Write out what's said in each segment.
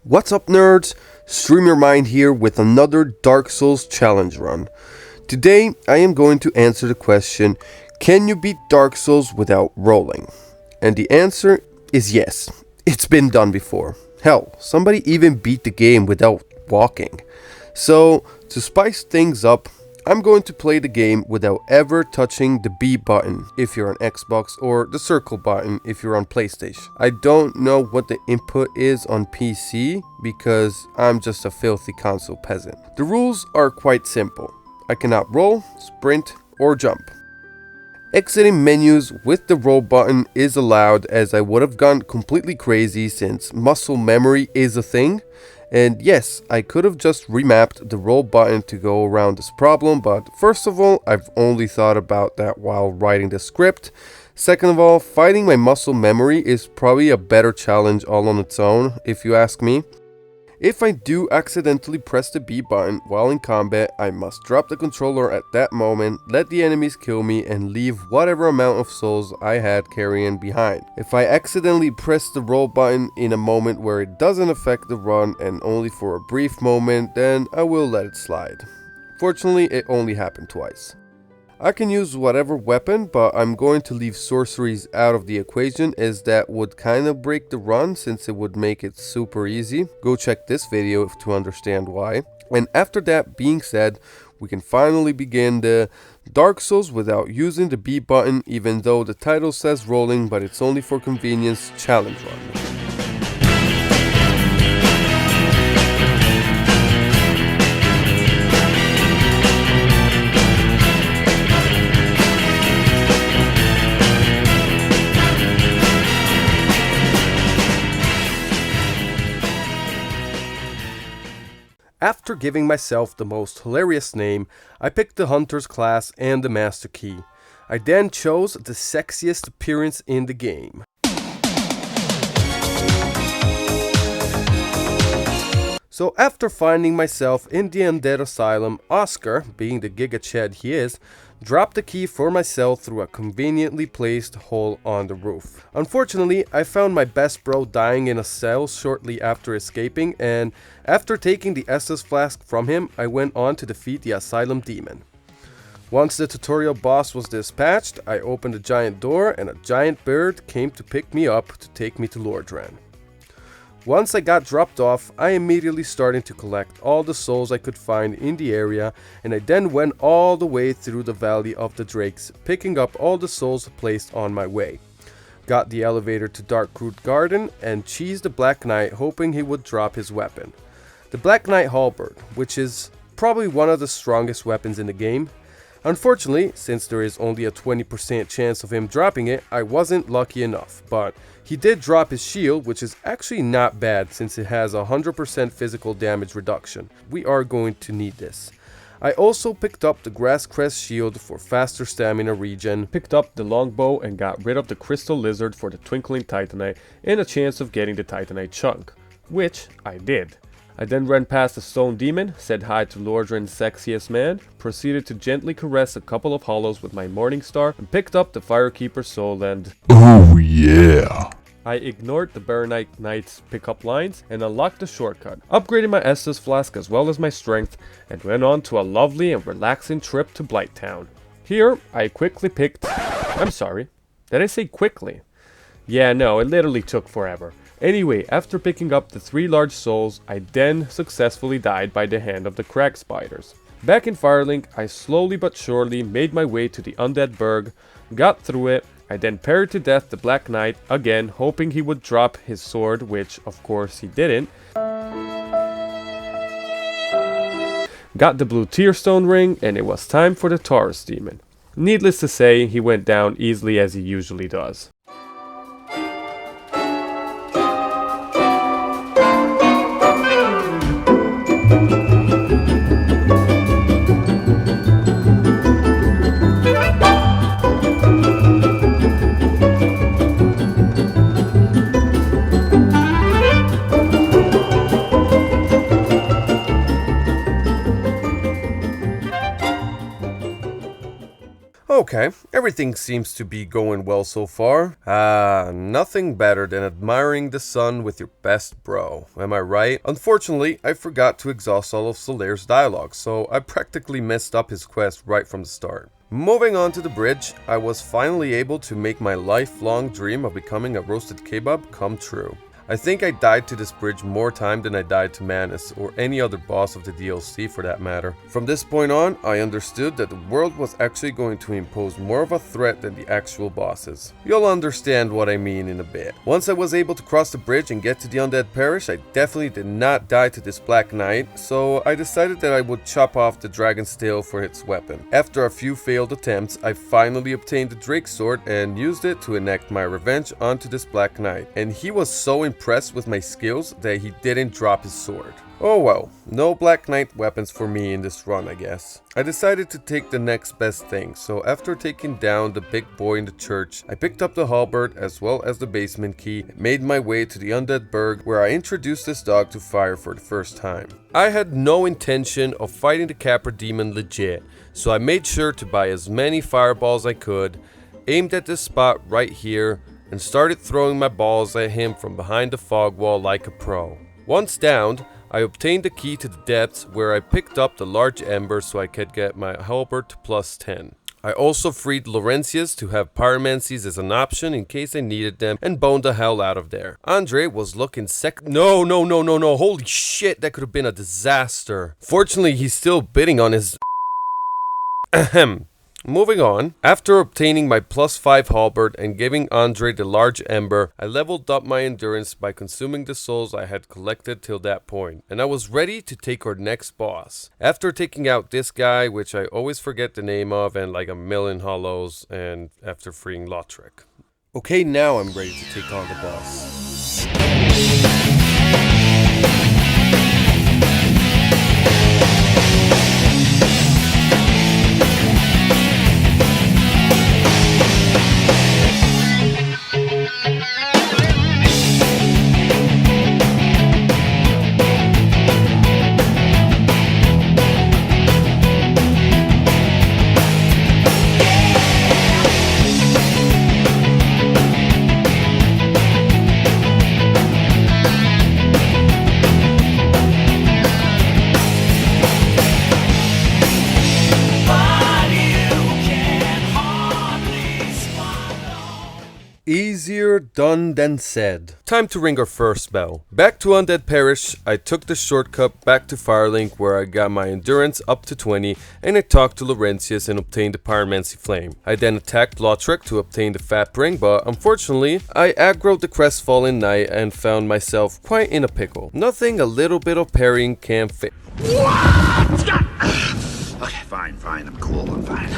What's up, nerds? Stream Your Mind here with another Dark Souls challenge run. Today, I am going to answer the question, can you beat Dark Souls without rolling? And the answer is yes. It's been done before. Hell, somebody even beat the game without walking. So, to spice things up, I'm going to play the game without ever touching the B button if you're on Xbox or the circle button if you're on PlayStation. I don't know what the input is on PC because I'm just a filthy console peasant. The rules are quite simple. I cannot roll, sprint, or jump. Exiting menus with the roll button is allowed, as I would have gone completely crazy since muscle memory is a thing. And yes, I could have just remapped the roll button to go around this problem, but first of all, I've only thought about that while writing the script. Second of all, fighting my muscle memory is probably a better challenge all on its own, if you ask me. If I do accidentally press the B button while in combat, I must drop the controller at that moment, let the enemies kill me, and leave whatever amount of souls I had carrying behind. If I accidentally press the roll button in a moment where it doesn't affect the run and only for a brief moment, then I will let it slide. Fortunately, it only happened twice. I can use whatever weapon, but I'm going to leave sorceries out of the equation, as that would kind of break the run since it would make it super easy. Go check this video to understand why. And after that being said, we can finally begin the Dark Souls without using the B button, even though the title says rolling, but it's only for convenience challenge run. After giving myself the most hilarious name, I picked the Hunter's class and the Master Key. I then chose the sexiest appearance in the game. So after finding myself in the Undead Asylum, Oscar, being the Giga Chad he is, dropped the key for myself through a conveniently placed hole on the roof. Unfortunately, I found my best bro dying in a cell shortly after escaping, and after taking the Estus flask from him, I went on to defeat the Asylum demon. Once the tutorial boss was dispatched, I opened a giant door and a giant bird came to pick me up to take me to Lordran. Once I got dropped off, I immediately started to collect all the souls I could find in the area, and I then went all the way through the Valley of the Drakes, picking up all the souls placed on my way. Got the elevator to Darkroot Garden and cheesed the Black Knight, hoping he would drop his weapon. The Black Knight halberd, which is probably one of the strongest weapons in the game. Unfortunately, since there is only a 20% chance of him dropping it, I wasn't lucky enough, but he did drop his shield, which is actually not bad since it has 100% physical damage reduction. We are going to need this. I also picked up the Grass Crest shield for faster stamina regen, picked up the longbow and got rid of the crystal lizard for the twinkling titanite and a chance of getting the titanite chunk, which I did. I then ran past the stone demon, said hi to Lordran's sexiest man, proceeded to gently caress a couple of hollows with my morning star, and picked up the Firekeeper soul and... Oh yeah! I ignored the Baronite Knight's pickup lines and unlocked the shortcut, upgraded my Estus flask as well as my strength, and went on to a lovely and relaxing trip to Blighttown. Here, I quickly picked... I'm sorry, did I say quickly? Yeah, no, it literally took forever. Anyway, after picking up the 3 large souls, I then successfully died by the hand of the crag spiders. Back in Firelink, I slowly but surely made my way to the Undead Burg, got through it. I then parried to death the Black Knight, again hoping he would drop his sword, which of course he didn't. Got the blue Tearstone ring, and it was time for the Taurus demon. Needless to say, he went down easily as he usually does. Okay, everything seems to be going well so far. Nothing better than admiring the sun with your best bro. Am I right? Unfortunately, I forgot to exhaust all of Solaire's dialogue, so I practically messed up his quest right from the start. Moving on to the bridge, I was finally able to make my lifelong dream of becoming a roasted kebab come true. I think I died to this bridge more time than I died to Manus, or any other boss of the DLC for that matter. From this point on, I understood that the world was actually going to impose more of a threat than the actual bosses. You'll understand what I mean in a bit. Once I was able to cross the bridge and get to the Undead Parish, I definitely did not die to this Black Knight, so I decided that I would chop off the dragon's tail for its weapon. After a few failed attempts, I finally obtained the Drake Sword and used it to enact my revenge onto this Black Knight, and he was so impressed with my skills that he didn't drop his sword. Oh well, no Black Knight weapons for me in this run, I guess. I decided to take the next best thing, so after taking down the big boy in the church, I picked up the halberd as well as the basement key and made my way to the Undead Burg, where I introduced this dog to fire for the first time. I had no intention of fighting the Capra demon legit, so I made sure to buy as many fireballs I could, aimed at this spot right here, and started throwing my balls at him from behind the fog wall like a pro. Once downed, I obtained the key to the depths, where I picked up the large ember so I could get my halberd to plus 10. I also freed Laurentius to have pyromancies as an option in case I needed them, and boned the hell out of there. Andre was looking No, holy shit, that could have been a disaster. Fortunately, he's still bidding on his Ahem. Moving on, after obtaining my plus 5 halberd and giving Andre the large ember, I leveled up my endurance by consuming the souls I had collected till that point, and I was ready to take our next boss. After taking out this guy, which I always forget the name of, and like a million hollows, and after freeing Lautrec. Okay, now I'm ready to take on the boss. Easier done than said. Time to ring our first bell. Back to Undead Parish, I took the shortcut back to Firelink, where I got my endurance up to 20, and I talked to Laurentius and obtained the Pyromancy Flame. I then attacked Lautrec to obtain the Fat Ring, but unfortunately, I aggroed the Crestfallen Knight and found myself quite in a pickle. Nothing a little bit of parrying can fix. Okay, fine, I'm cool, I'm fine.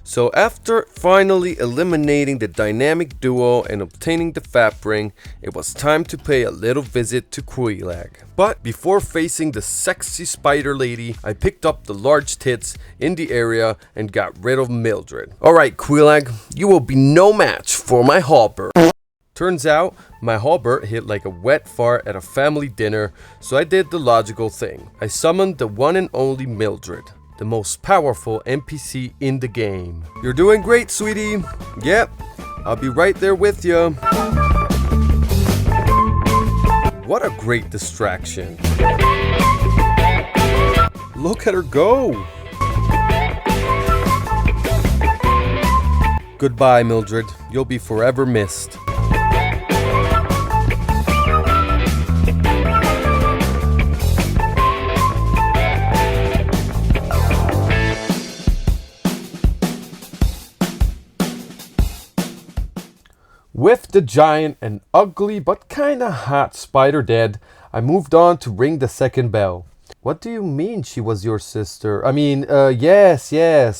So after finally eliminating the dynamic duo and obtaining the Fat Ring, it was time to pay a little visit to Quelaag. But before facing the sexy spider lady, I picked up the large tits in the area and got rid of Mildred. Alright Quelaag, you will be no match for my halberd. Turns out, my halberd hit like a wet fart at a family dinner, so I did the logical thing. I summoned the one and only Mildred, the most powerful NPC in the game. You're doing great, sweetie. Yep, I'll be right there with you. What a great distraction. Look at her go. Goodbye, Mildred. You'll be forever missed. With the giant and ugly but kinda hot spider dead, I moved on to ring the second bell. What do you mean she was your sister? Yes,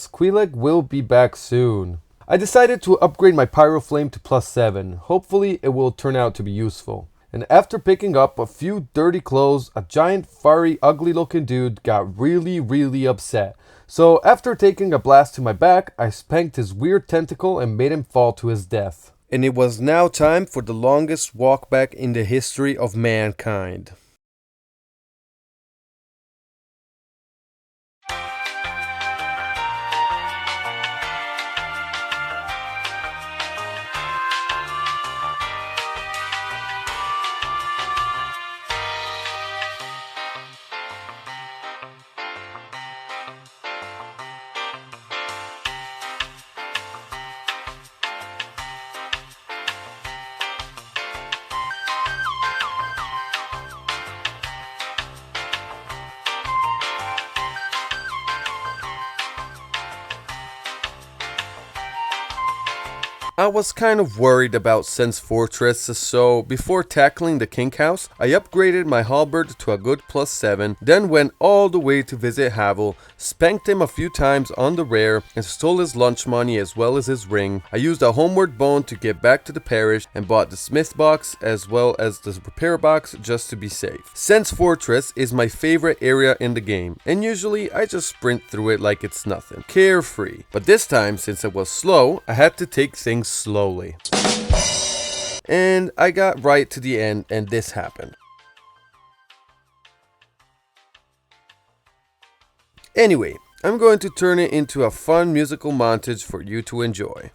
Quelaag will be back soon. I decided to upgrade my Pyro Flame to plus 7. Hopefully it will turn out to be useful. And after picking up a few dirty clothes, a giant, furry, ugly looking dude got really upset. So after taking a blast to my back, I spanked his weird tentacle and made him fall to his death. And it was now time for the longest walk back in the history of mankind. I was kind of worried about Sens Fortress, so before tackling the King House, I upgraded my halberd to a good +7, then went all the way to visit Havel, spanked him a few times on the rare, and stole his lunch money as well as his ring. I used a homeward bone to get back to the parish and bought the smith box as well as the repair box just to be safe. Sens Fortress is my favorite area in the game, and usually I just sprint through it like it's nothing, carefree. But this time, since it was slow, I had to take things slowly. And I got right to the end and this happened. Anyway, I'm going to turn it into a fun musical montage for you to enjoy.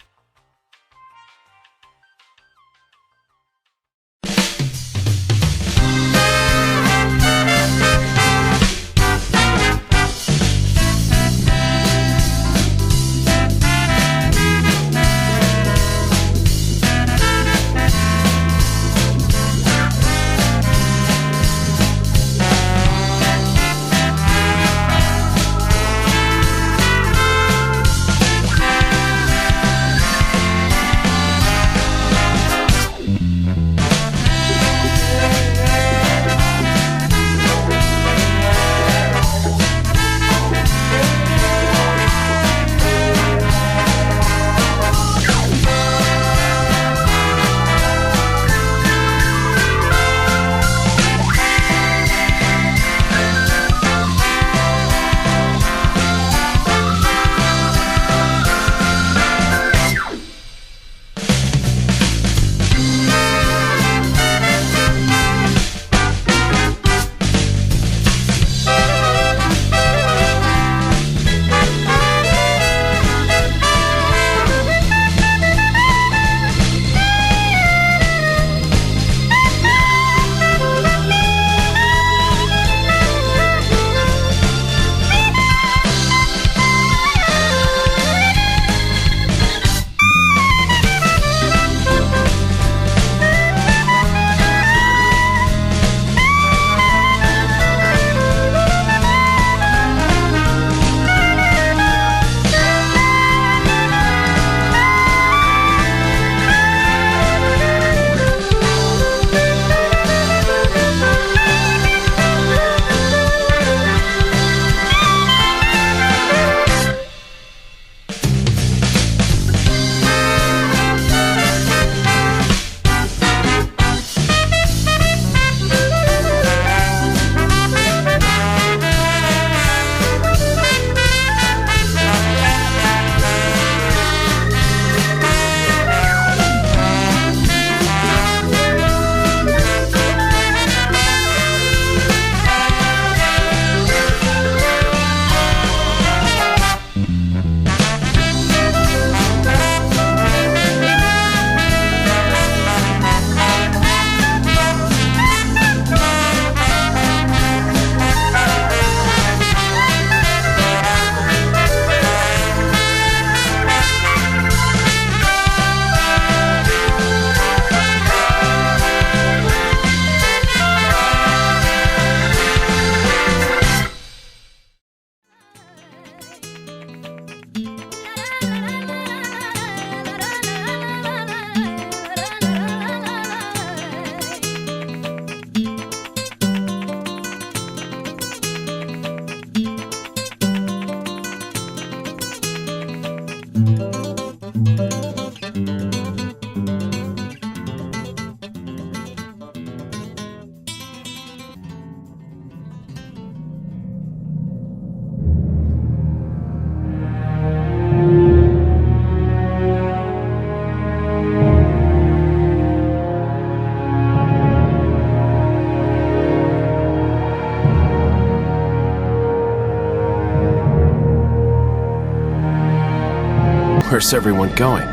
Where's everyone going?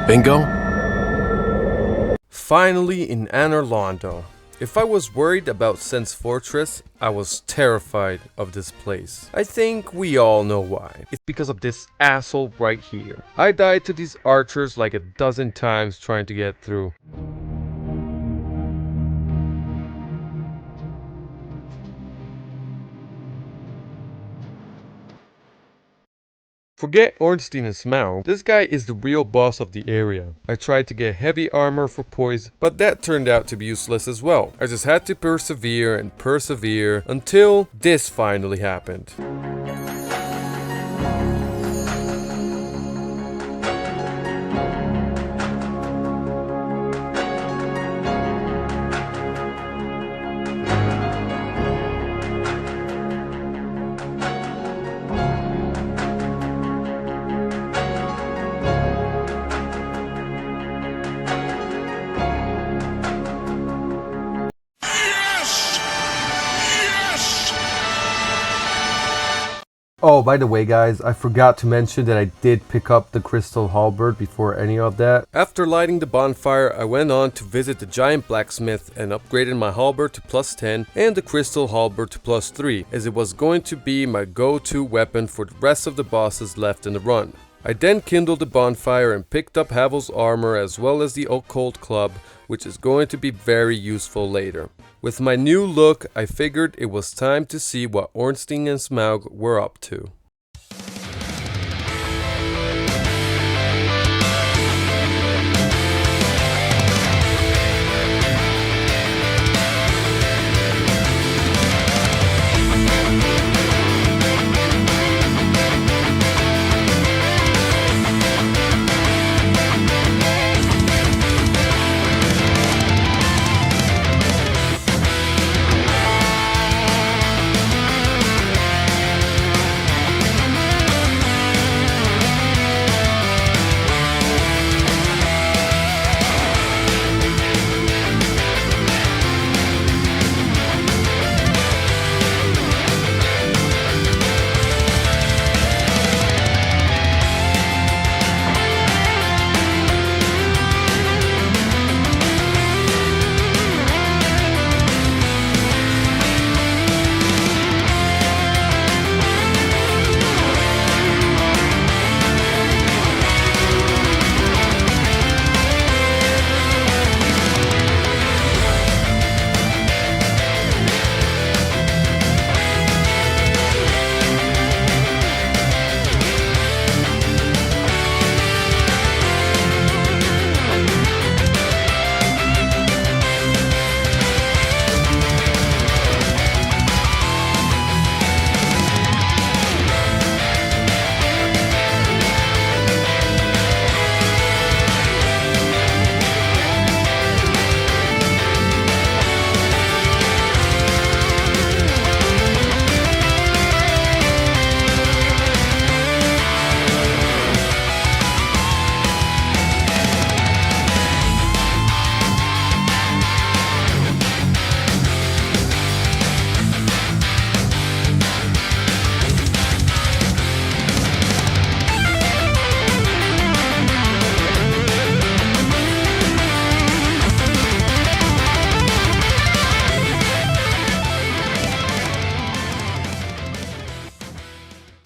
Bingo? Finally in Anor Londo. If I was worried about Sens Fortress, I was terrified of this place. I think we all know why. It's because of this asshole right here. I died to these archers like a dozen times trying to get through. Forget Ornstein and Smaug, this guy is the real boss of the area. I tried to get heavy armor for poise, but that turned out to be useless as well. I just had to persevere and persevere until this finally happened. Oh, by the way guys, I forgot to mention that I did pick up the crystal halberd before any of that. After lighting the bonfire, I went on to visit the giant blacksmith and upgraded my halberd to +10 and the crystal halberd to +3, as it was going to be my go-to weapon for the rest of the bosses left in the run. I then kindled the bonfire and picked up Havel's armor as well as the occult club, which is going to be very useful later. With my new look, I figured it was time to see what Ornstein and Smaug were up to.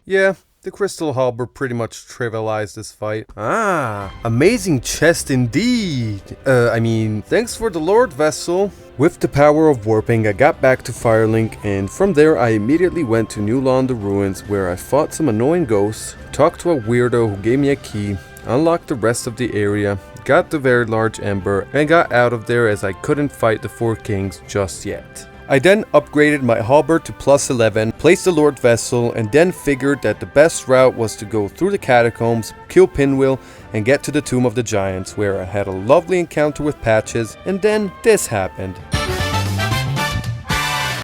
Yeah, the crystal halberd pretty much trivialized this fight. Ah, amazing chest indeed. Thanks for the Lord Vessel. With the power of warping, I got back to Firelink, and from there I immediately went to New Londo Ruins, where I fought some annoying ghosts, talked to a weirdo who gave me a key, unlocked the rest of the area, got the very large ember, and got out of there as I couldn't fight the four kings just yet. I then upgraded my halberd to +11, placed the Lord Vessel, and then figured that the best route was to go through the catacombs, kill Pinwheel, and get to the Tomb of the Giants, where I had a lovely encounter with Patches, and then this happened.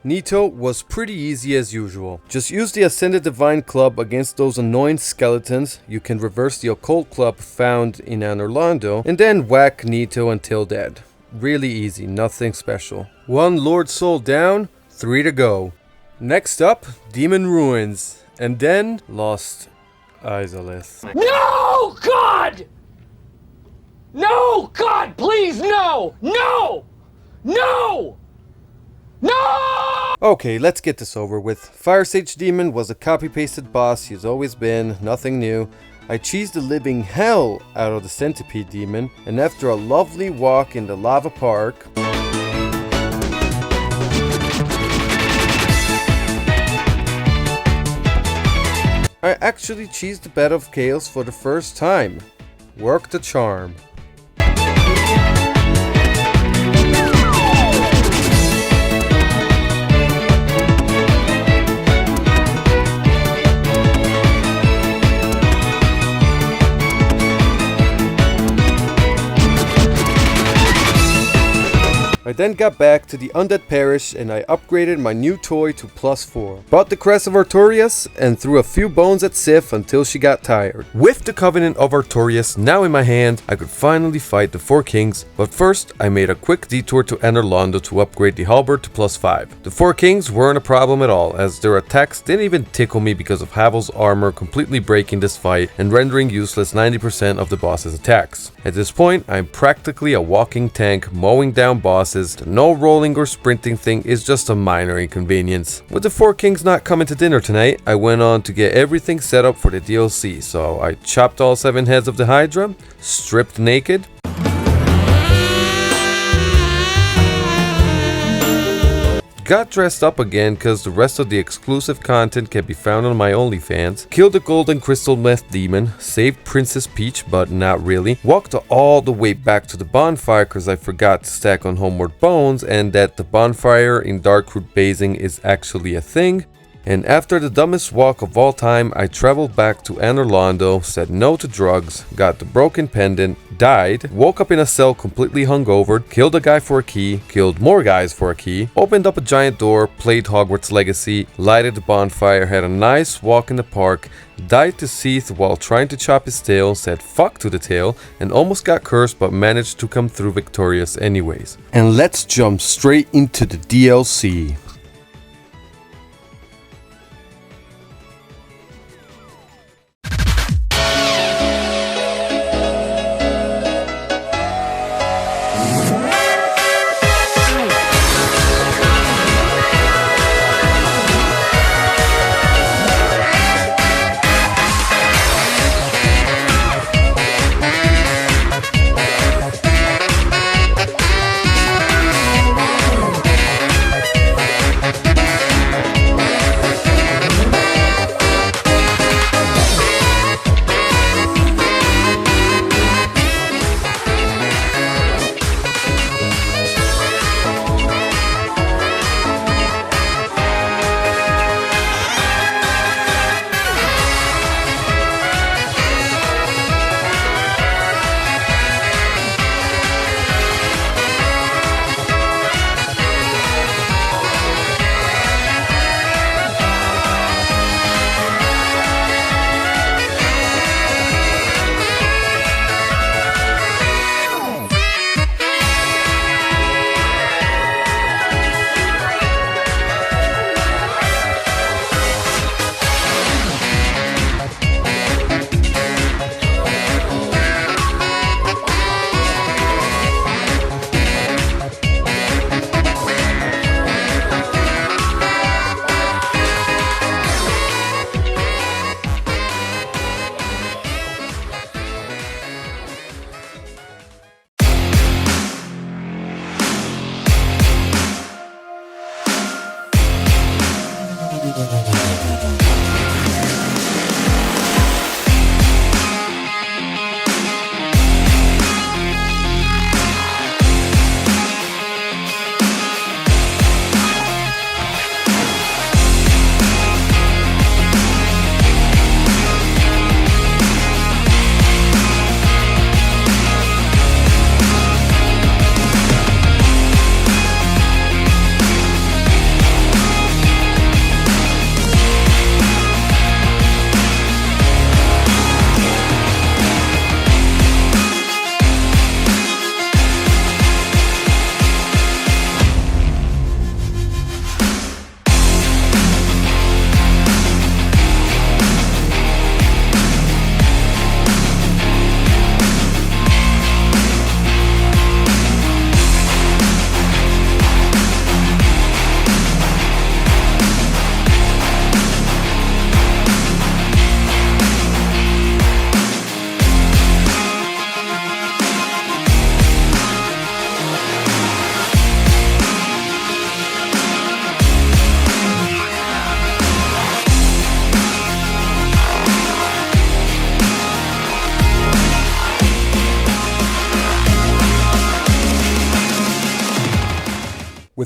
Nito was pretty easy as usual. Just use the Ascended Divine Club against those annoying skeletons, you can reverse the Occult Club found in Anor Londo, and then whack Nito until dead. Really easy, nothing special. 1 Lord Soul down, 3 to go. Next up, Demon Ruins, and then Lost Izalith. No, God! No, God, please, no! No! No! No! Okay, let's get this over with. Fire Sage Demon was a copy-pasted boss he's always been, nothing new. I cheesed the living hell out of the Centipede Demon, and after a lovely walk in the Lava Park, I actually cheesed the bed of chaos for the first time. Work the charm. I then got back to the Undead Parish and I upgraded my new toy to +4. Bought the Crest of Artorias and threw a few bones at Sif until she got tired. With the Covenant of Artorias now in my hand, I could finally fight the 4 kings, but first I made a quick detour to enter Londo to upgrade the halberd to +5. The 4 kings weren't a problem at all, as their attacks didn't even tickle me because of Havel's armor completely breaking this fight and rendering useless 90% of the boss's attacks. At this point, I'm practically a walking tank mowing down bosses. The no rolling or sprinting thing is just a minor inconvenience. With the 4 kings not coming to dinner tonight, I went on to get everything set up for the DLC, so I chopped all 7 heads of the Hydra, stripped naked, got dressed up again cause the rest of the exclusive content can be found on my OnlyFans, killed the golden crystal meth demon, saved Princess Peach but not really, walked all the way back to the bonfire cause I forgot to stack on homeward bones and that the bonfire in Darkroot Basing is actually a thing. And after the dumbest walk of all time, I traveled back to Anor Londo, said no to drugs, got the broken pendant, died, woke up in a cell completely hungover, killed a guy for a key, killed more guys for a key, opened up a giant door, played Hogwarts Legacy, lighted the bonfire, had a nice walk in the park, died to Seath while trying to chop his tail, said fuck to the tail, and almost got cursed but managed to come through victorious anyways. And let's jump straight into the DLC.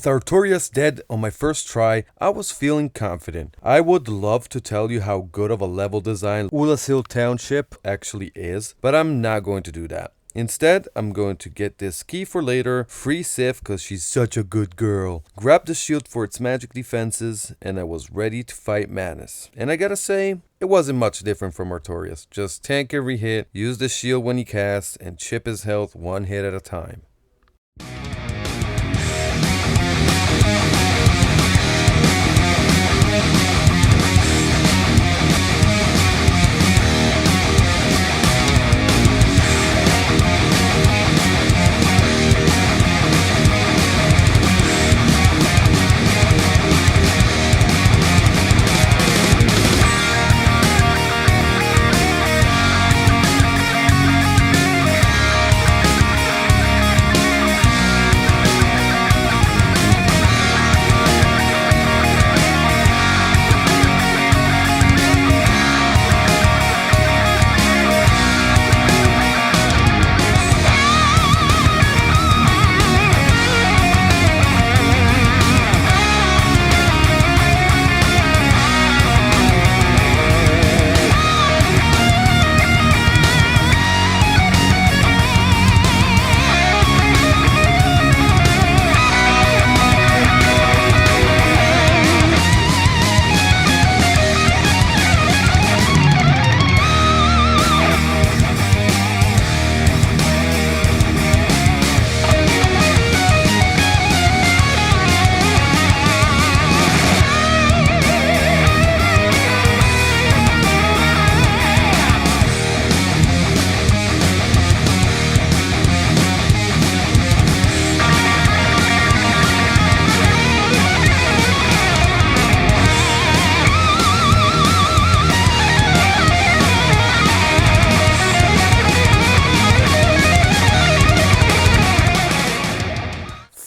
With Artorias dead on my first try, I was feeling confident. I would love to tell you how good of a level design Ula's Hill Township actually is, but I'm not going to do that. Instead, I'm going to get this key for later, free Sif cause she's such a good girl, grab the shield for its magic defenses, and I was ready to fight Manus. And I gotta say, it wasn't much different from Artorias, just tank every hit, use the shield when he casts, and chip his health one hit at a time.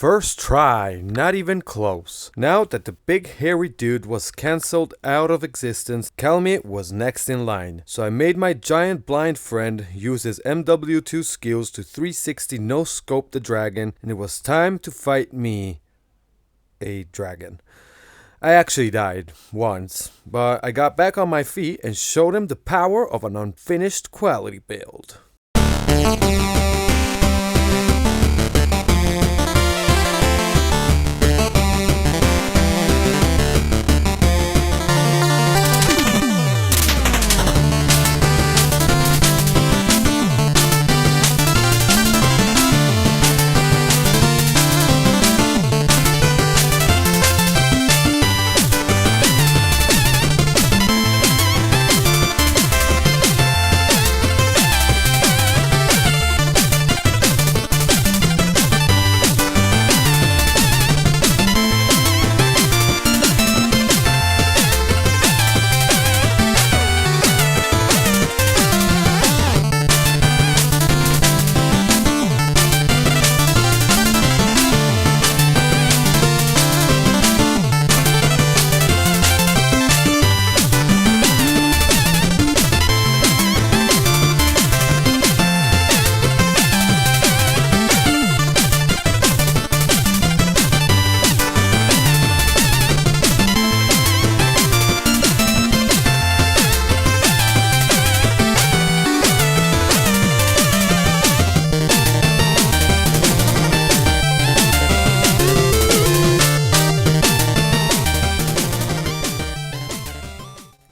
First try, not even close. Now that the big hairy dude was cancelled out of existence, Calamite was next in line. So I made my giant blind friend use his MW2 skills to 360 no-scope the dragon, and it was time to fight me, a dragon. I actually died once, but I got back on my feet and showed him the power of an unfinished quality build.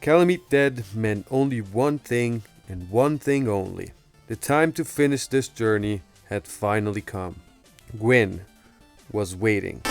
Calamite dead meant only one thing and one thing only. The time to finish this journey had finally come. Gwyn was waiting.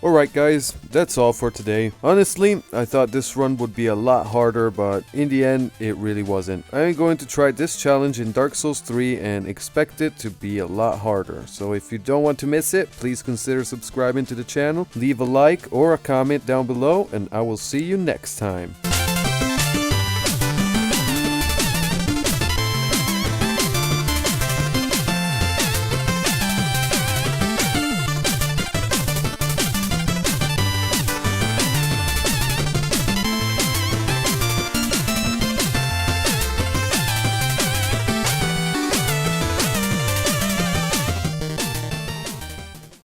Alright guys, that's all for today. Honestly, I thought this run would be a lot harder, but in the end, it really wasn't. I'm going to try this challenge in Dark Souls 3 and expect it to be a lot harder. So if you don't want to miss it, please consider subscribing to the channel, leave a like or a comment down below, and I will see you next time.